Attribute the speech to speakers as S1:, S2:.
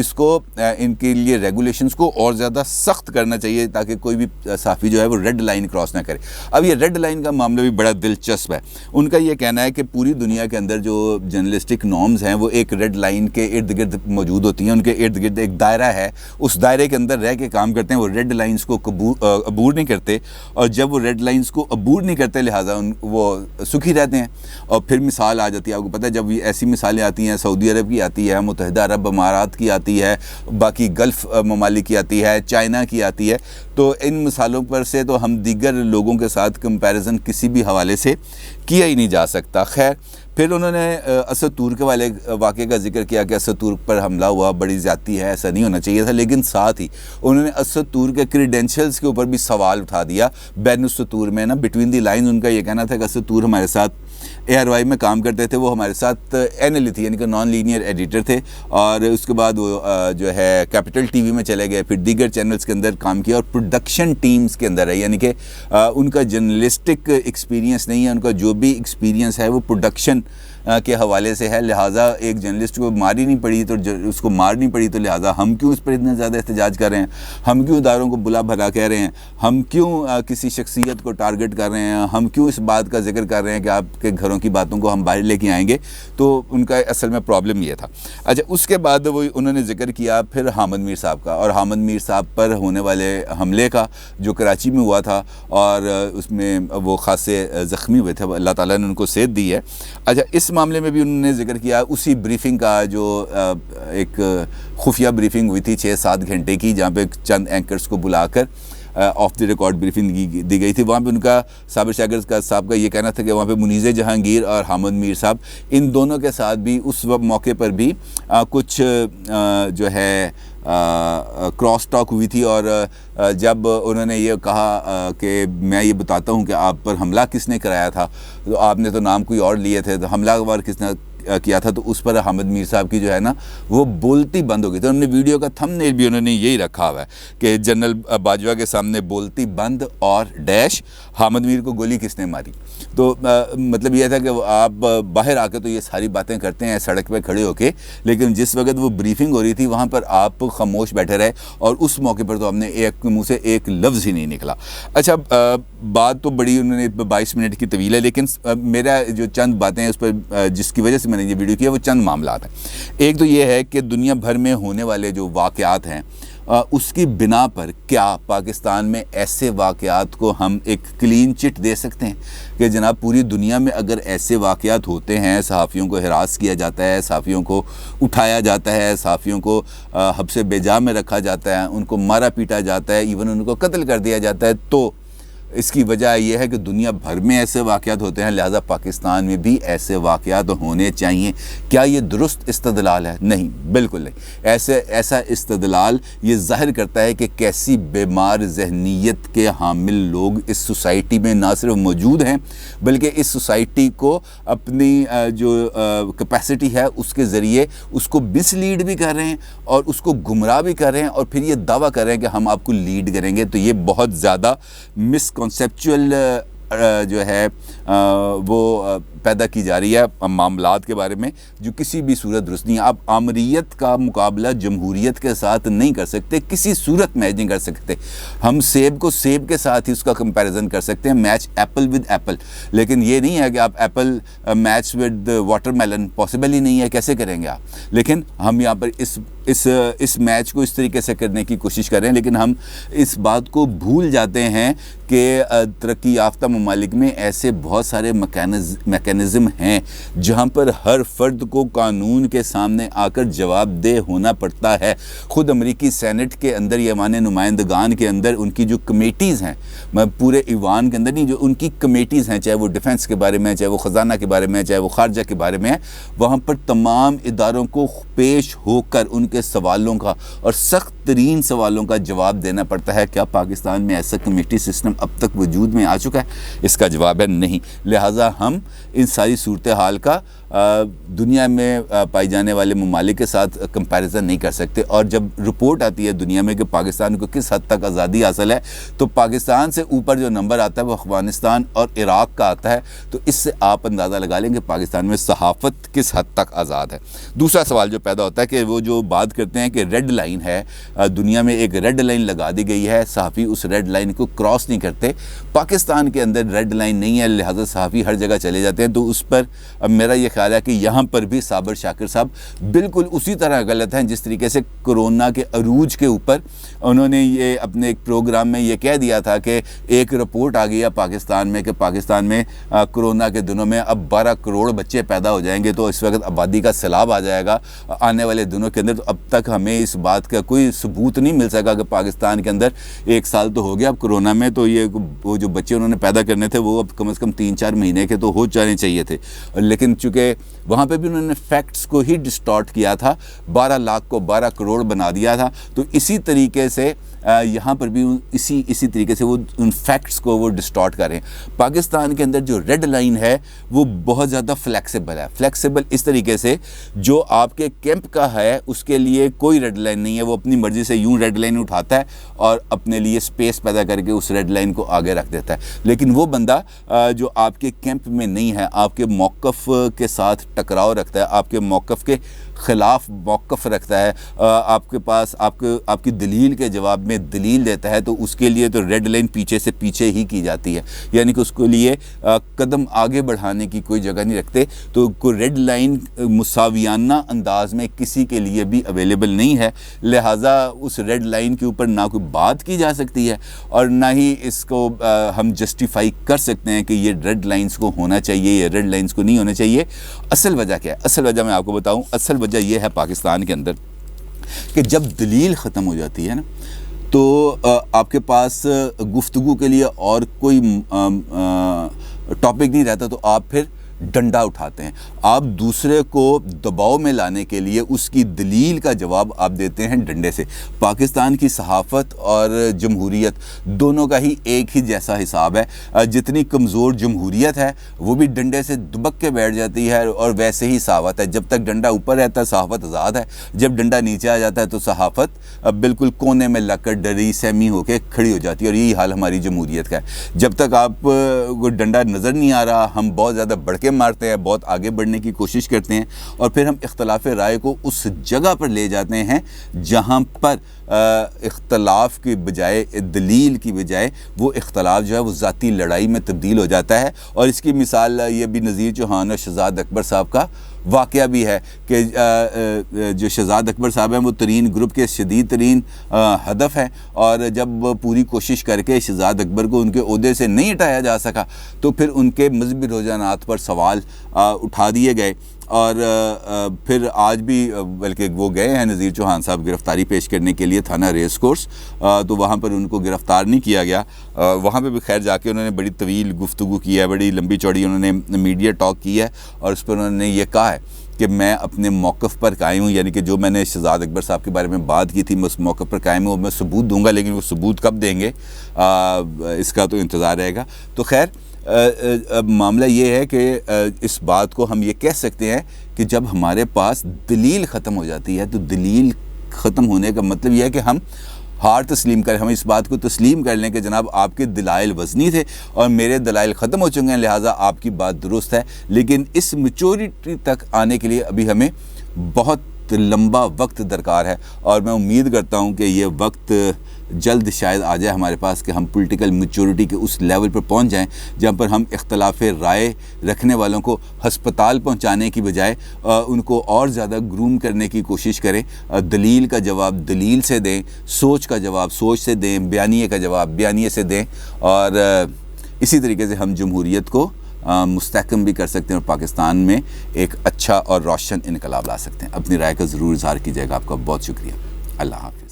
S1: اس کو ان کے لیے ریگولیشنز کو اور زیادہ سخت کرنا چاہیے تاکہ کوئی بھی صحافی جو ہے وہ ریڈ لائن کراس نہ کرے۔ اب یہ ریڈ لائن کا معاملہ بھی بڑا دلچسپ ہے۔ ان کا یہ کہنا ہے کہ پوری دنیا کے اندر جو جرنلسٹک نارمز ہیں وہ ایک ریڈ لائن کے ارد گرد موجود ہوتی ہیں، ان کے ارد گرد ایک دائرہ ہے، اس دائرے کے اندر رہ کے کام کرتے ہیں، وہ ریڈ لائنز کو عبور نہیں کرتے، اور جب وہ ریڈ لائنز کو عبور نہیں کرتے لہٰذا وہ سکھی رہتے ہیں۔ اور پھر مثال آ جاتی ہے، آپ کو پتہ ہے جب ایسی مثالیں آتی ہیں، سعودی عرب کی آتی ہے، متحدہ عرب امارات کی آتی ہے، باقی گلف ممالک کی آتی ہے، چائنا کی آتی ہے، تو ان مثالوں پر سے تو ہم دیگر لوگوں کے ساتھ کمپیریزن کسی بھی حوالے سے کیا ہی نہیں جا سکتا۔ خیر، پھر انہوں نے اسد تور کے والے واقعے کا ذکر کیا کہ اسد تور پر حملہ ہوا، بڑی زیادتی ہے، ایسا نہیں ہونا چاہیے تھا، لیکن ساتھ ہی انہوں نے اسد تور کے کریڈینشلز کے اوپر بھی سوال اٹھا دیا۔ بین السطور میں نا بٹوین دی لائن ان کا یہ کہنا تھا کہ اسد تور ہمارے ساتھ ARY میں کام کرتے تھے، وہ ہمارے ساتھ NLE تھی، یعنی کہ نان لینئر ایڈیٹر تھے، اور اس کے بعد وہ جو ہے کیپٹل ٹی وی میں چلے گئے، پھر دیگر چینلز کے اندر کام کیا اور پروڈکشن ٹیمز کے اندر ہے، یعنی کہ ان کا جرنلسٹک ایکسپیرینس نہیں ہے، ان کا جو بھی ایکسپیرینس ہے وہ پروڈکشن کے حوالے سے ہے، لہٰذا ایک جرنلسٹ کو ماری نہیں پڑی تو اس کو مارنی پڑی، تو لہٰذا ہم کیوں اس پر اتنا زیادہ احتجاج کر رہے ہیں، ہم کیوں اداروں کو بلا بھلا کہہ رہے ہیں، ہم کیوں کسی شخصیت کو ٹارگٹ کر رہے ہیں، ہم کیوں اس بات کا ذکر کر رہے ہیں کہ آپ کے گھروں کی باتوں کو ہم باہر لے کے آئیں گے۔ تو ان کا اصل میں پرابلم یہ تھا۔ اچھا، اس کے بعد وہ انہوں نے ذکر کیا پھر حامد میر صاحب کا، اور حامد میر صاحب پر ہونے والے حملے کا جو کراچی میں ہوا تھا، اور اس میں وہ خاصے زخمی ہوئے تھے، اللہ تعالیٰ نے ان کو صحت دی ہے۔ اچھا، اس معاملے میں بھی انہوں نے ذکر کیا اسی بریفنگ کا جو ایک خفیہ بریفنگ ہوئی تھی 6-7 گھنٹے کی، جہاں پہ چند اینکرز کو بلا کر آف دی ریکارڈ بریفنگ دی گئی تھی۔ وہاں پہ ان کا صابر شاکر صاحب کا یہ کہنا تھا کہ وہاں پہ منیز جہانگیر اور حامد میر صاحب ان دونوں کے ساتھ بھی اس وقت موقع پر بھی کچھ جو ہے کراس ٹاک ہوئی تھی، اور جب انہوں نے یہ کہا کہ میں یہ بتاتا ہوں کہ آپ پر حملہ کس نے کرایا تھا، تو آپ نے تو نام کوئی اور لیے تھے، تو حملہ ور کس نے کیا تھا، تو اس پر حامد میر صاحب کی جو ہے نا وہ بولتی بند ہو گئی۔ تو ہم نے ویڈیو کا تھم نیل بھی انہوں نے یہی رکھا ہوا ہے کہ جنرل باجوہ کے سامنے بولتی بند اور ڈیش حامد میر کو گولی کس نے ماری۔ تو مطلب یہ تھا کہ آپ باہر آ کے تو یہ ساری باتیں کرتے ہیں سڑک پہ کھڑے ہو کے، لیکن جس وقت وہ بریفنگ ہو رہی تھی وہاں پر آپ خاموش بیٹھے رہے، اور اس موقع پر تو ہم نے ایک منہ سے ایک لفظ ہی نہیں نکلا۔ اچھا، بات تو بڑی انہوں نے 22 منٹ کی طویل ہے، لیکن میرا جو چند باتیں ہیں اس پر جس کی وجہ سے میں نے یہ ویڈیو کیا وہ چند معاملات ہیں۔ ایک تو یہ ہے کہ دنیا بھر میں ہونے والے جو واقعات ہیں اس کی بنا پر کیا پاکستان میں ایسے واقعات کو ہم ایک کلین چٹ دے سکتے ہیں کہ جناب پوری دنیا میں اگر ایسے واقعات ہوتے ہیں، صحافیوں کو ہراس کیا جاتا ہے، صحافیوں کو اٹھایا جاتا ہے، صحافیوں کو حبس بے جا میں رکھا جاتا ہے، ان کو مارا پیٹا جاتا ہے، ایون ان کو قتل کر دیا جاتا ہے، تو اس کی وجہ یہ ہے کہ دنیا بھر میں ایسے واقعات ہوتے ہیں، لہٰذا پاکستان میں بھی ایسے واقعات ہونے چاہیے۔ کیا یہ درست استدلال ہے؟ نہیں، بالکل نہیں۔ ایسا استدلال یہ ظاہر کرتا ہے کہ کیسی بیمار ذہنیت کے حامل لوگ اس سوسائٹی میں نہ صرف موجود ہیں بلکہ اس سوسائٹی کو اپنی جو کیپیسٹی ہے اس کے ذریعے اس کو مس لیڈ بھی کر رہے ہیں اور اس کو گمراہ بھی کر رہے ہیں، اور پھر یہ دعویٰ کر رہے ہیں کہ ہم آپ کو لیڈ کریں گے۔ تو یہ بہت زیادہ کنسیپچول جو ہے وہ پیدا کی جا رہی ہے معاملات کے بارے میں، جو کسی بھی صورت درست نہیں ہے۔ آپ آمریت کا مقابلہ جمہوریت کے ساتھ نہیں کر سکتے، کسی صورت میچ نہیں کر سکتے۔ ہم سیب کو سیب کے ساتھ ہی اس کا کمپیریزن کر سکتے ہیں، میچ ایپل ود ایپل، لیکن یہ نہیں ہے کہ آپ apple match with watermelon, possible ہی نہیں ہے، کیسے کریں گے آپ؟ لیکن ہم یہاں پر اس میچ کو اس طریقے سے کرنے کی کوشش کر رہے ہیں، لیکن ہم اس بات کو بھول جاتے ہیں کہ ترقی یافتہ ممالک میں ایسے بہت سارے میکینزم ہیں جہاں پر ہر فرد کو قانون کے سامنے آ کر جواب دہ ہونا پڑتا ہے۔ خود امریکی سینٹ کے اندر، ایوان نمائندگان کے اندر ان کی جو کمیٹیز ہیں، پورے ایوان کے اندر نہیں، جو ان کی کمیٹیز ہیں، چاہے وہ ڈیفنس کے بارے میں، چاہے وہ خزانہ کے بارے میں، چاہے وہ خارجہ کے بارے میں ہے، وہاں پر تمام اداروں کو پیش ہو کر ان کے سوالوں کا اور سخت ترین سوالوں کا جواب دینا پڑتا ہے۔ کیا پاکستان میں ایسا کمیٹی سسٹم اب تک وجود میں آ چکا ہے؟ اس کا جواب ہے نہیں۔ لہٰذا ہم ان ساری صورتحال کا دنیا میں پائی جانے والے ممالک کے ساتھ کمپیریزن نہیں کر سکتے. اور جب رپورٹ آتی ہے دنیا میں کہ پاکستان کو کس حد تک آزادی حاصل ہے تو پاکستان سے اوپر جو نمبر آتا ہے وہ افغانستان اور عراق کا آتا ہے. تو اس سے آپ اندازہ لگا لیں کہ پاکستان میں صحافت کس حد تک آزاد ہے. دوسرا سوال جو پیدا ہوتا ہے کہ وہ جو بات کرتے ہیں کہ ریڈ لائن ہے, دنیا میں ایک ریڈ لائن لگا دی گئی ہے, صحافی اس ریڈ لائن کو کراس نہیں کرتے. پاکستان کے اندر ریڈ لائن نہیں ہے, لہٰذا صحافی ہر جگہ چلے جاتے ہیں. تو اس پر میرا یہ خیال ہے کہ یہاں پر بھی صابر شاکر صاحب بالکل اسی طرح غلط ہیں جس طریقے سے کرونا کے عروج کے اوپر انہوں نے یہ اپنے ایک پروگرام میں یہ کہہ دیا تھا کہ ایک رپورٹ آ گئی ہے پاکستان میں کہ پاکستان میں کرونا کے دنوں میں اب 12 کروڑ بچے پیدا ہو جائیں گے, تو اس وقت آبادی کا سیلاب آ جائے گا آنے والے دنوں کے اندر. تو اب تک ہمیں اس بات کا کوئی ثبوت نہیں مل سکا کہ پاکستان کے اندر 1 سال تو ہو گیا اب کرونا میں, تو یہ وہ جو بچے انہوں نے پیدا کرنے تھے وہ اب کم از کم 3-4 مہینے کے تو ہو جانے چاہیے تھے. لیکن چونکہ وہاں پہ بھی انہوں نے فیکٹس کو ہی ڈسٹارٹ کیا تھا, 12 لاکھ کو 12 کروڑ بنا دیا تھا. تو اسی طریقے سے یہاں پر بھی اسی طریقے سے وہ ان فیکٹس کو وہ ڈسٹارٹ کریں. پاکستان کے اندر جو ریڈ لائن ہے وہ بہت زیادہ فلیکسیبل ہے. فلیکسیبل اس طریقے سے جو آپ کے کیمپ کا ہے اس کے لیے کوئی ریڈ لائن نہیں ہے, وہ اپنی مرضی سے یوں ریڈ لائن اٹھاتا ہے اور اپنے لیے سپیس پیدا کر کے اس ریڈ لائن کو آگے رکھ دیتا ہے. لیکن وہ بندہ جو آپ کے کیمپ میں نہیں ہے, آپ کے موقف کے ساتھ ٹکراؤ رکھتا ہے, آپ کے موقف کے خلاف موقف رکھتا ہے, آپ کے پاس آپ کی دلیل کے جواب میں دلیل دیتا ہے, تو اس کے لیے تو ریڈ لائن پیچھے سے پیچھے ہی کی جاتی ہے. یعنی کہ اس کے لیے قدم آگے بڑھانے کی کوئی جگہ نہیں رکھتے. تو کوئی ریڈ لائن مساویانہ انداز میں کسی کے لیے بھی اویلیبل نہیں ہے, لہٰذا اس ریڈ لائن کے اوپر نہ کوئی بات کی جا سکتی ہے اور نہ ہی اس کو ہم جسٹیفائی کر سکتے ہیں کہ یہ ریڈ لائنز کو ہونا چاہیے, یہ ریڈ لائنز کو نہیں ہونا چاہیے. اصل وجہ کیا ہے؟ اصل وجہ میں آپ کو بتاؤں. اصل وجہ یہ ہے پاکستان کے اندر کہ جب دلیل ختم ہو جاتی ہے نا تو آپ کے پاس گفتگو کے لیے اور کوئی ٹاپک نہیں رہتا, تو آپ پھر ڈنڈا اٹھاتے ہیں. آپ دوسرے کو دباؤ میں لانے کے لیے اس کی دلیل کا جواب آپ دیتے ہیں ڈنڈے سے. پاکستان کی صحافت اور جمہوریت دونوں کا ہی ایک ہی جیسا حساب ہے. جتنی کمزور جمہوریت ہے وہ بھی ڈنڈے سے دبک کے بیٹھ جاتی ہے, اور ویسے ہی صحافت ہے. جب تک ڈنڈا اوپر رہتا ہے صحافت آزاد ہے, جب ڈنڈا نیچے آ جاتا ہے تو صحافت بالکل کونے میں لگ کر ڈری سہمی ہو کے کھڑی ہو جاتی ہے. اور یہی حال ہماری جمہوریت کا ہے. جب تک آپ کو ڈنڈا نظر نہیں آ رہا, ہم بہت زیادہ بڑھ کے مارتے ہیں, بہت آگے بڑھنے کی کوشش کرتے ہیں, اور پھر ہم اختلاف رائے کو اس جگہ پر لے جاتے ہیں جہاں پر اختلاف کی بجائے, دلیل کی بجائے وہ اختلاف جو ہے وہ ذاتی لڑائی میں تبدیل ہو جاتا ہے. اور اس کی مثال یہ بھی نذیر چوہان اور شہزاد اکبر صاحب کا واقعہ بھی ہے کہ جو شہزاد اکبر صاحب ہیں وہ ترین گروپ کے شدید ترین ہدف ہیں, اور جب پوری کوشش کر کے شہزاد اکبر کو ان کے عہدے سے نہیں ہٹایا جا سکا تو پھر ان کے مذہبی رجحانات پر سوال اٹھا دیے گئے. اور پھر آج بھی بلکہ وہ گئے ہیں نذیر چوہان صاحب گرفتاری پیش کرنے کے لیے تھانہ ریس کورس, تو وہاں پر ان کو گرفتار نہیں کیا گیا. وہاں پہ بھی خیر جا کے انہوں نے بڑی طویل گفتگو کی ہے, بڑی لمبی چوڑی انہوں نے میڈیا ٹاک کی ہے, اور اس پر انہوں نے یہ کہا ہے کہ میں اپنے موقف پر قائم ہوں. یعنی کہ جو میں نے شہزاد اکبر صاحب کے بارے میں بات کی تھی میں اس موقف پر قائم ہوں, میں ثبوت دوں گا, لیکن وہ ثبوت کب دیں گے اس کا تو انتظار رہے گا. تو خیر اب معاملہ یہ ہے کہ اس بات کو ہم یہ کہہ سکتے ہیں کہ جب ہمارے پاس دلیل ختم ہو جاتی ہے, تو دلیل ختم ہونے کا مطلب یہ ہے کہ ہم ہار تسلیم کریں, ہم اس بات کو تسلیم کر لیں کہ جناب آپ کے دلائل وزنی تھے اور میرے دلائل ختم ہو چکے ہیں, لہٰذا آپ کی بات درست ہے. لیکن اس میچورٹی تک آنے کے لیے ابھی ہمیں بہت لمبا وقت درکار ہے, اور میں امید کرتا ہوں کہ یہ وقت جلد شاید آ جائے ہمارے پاس کہ ہم پولیٹیکل میچورٹی کے اس لیول پر پہنچ جائیں جہاں پر ہم اختلاف رائے رکھنے والوں کو ہسپتال پہنچانے کی بجائے ان کو اور زیادہ گروم کرنے کی کوشش کریں. دلیل کا جواب دلیل سے دیں, سوچ کا جواب سوچ سے دیں, بیانیے کا جواب بیانیے سے دیں, اور اسی طریقے سے ہم جمہوریت کو مستحکم بھی کر سکتے ہیں اور پاکستان میں ایک اچھا اور روشن انقلاب لا سکتے ہیں. اپنی رائے کا ضرور اظہار کیجیے گا. آپ کا بہت شکریہ. اللہ حافظ.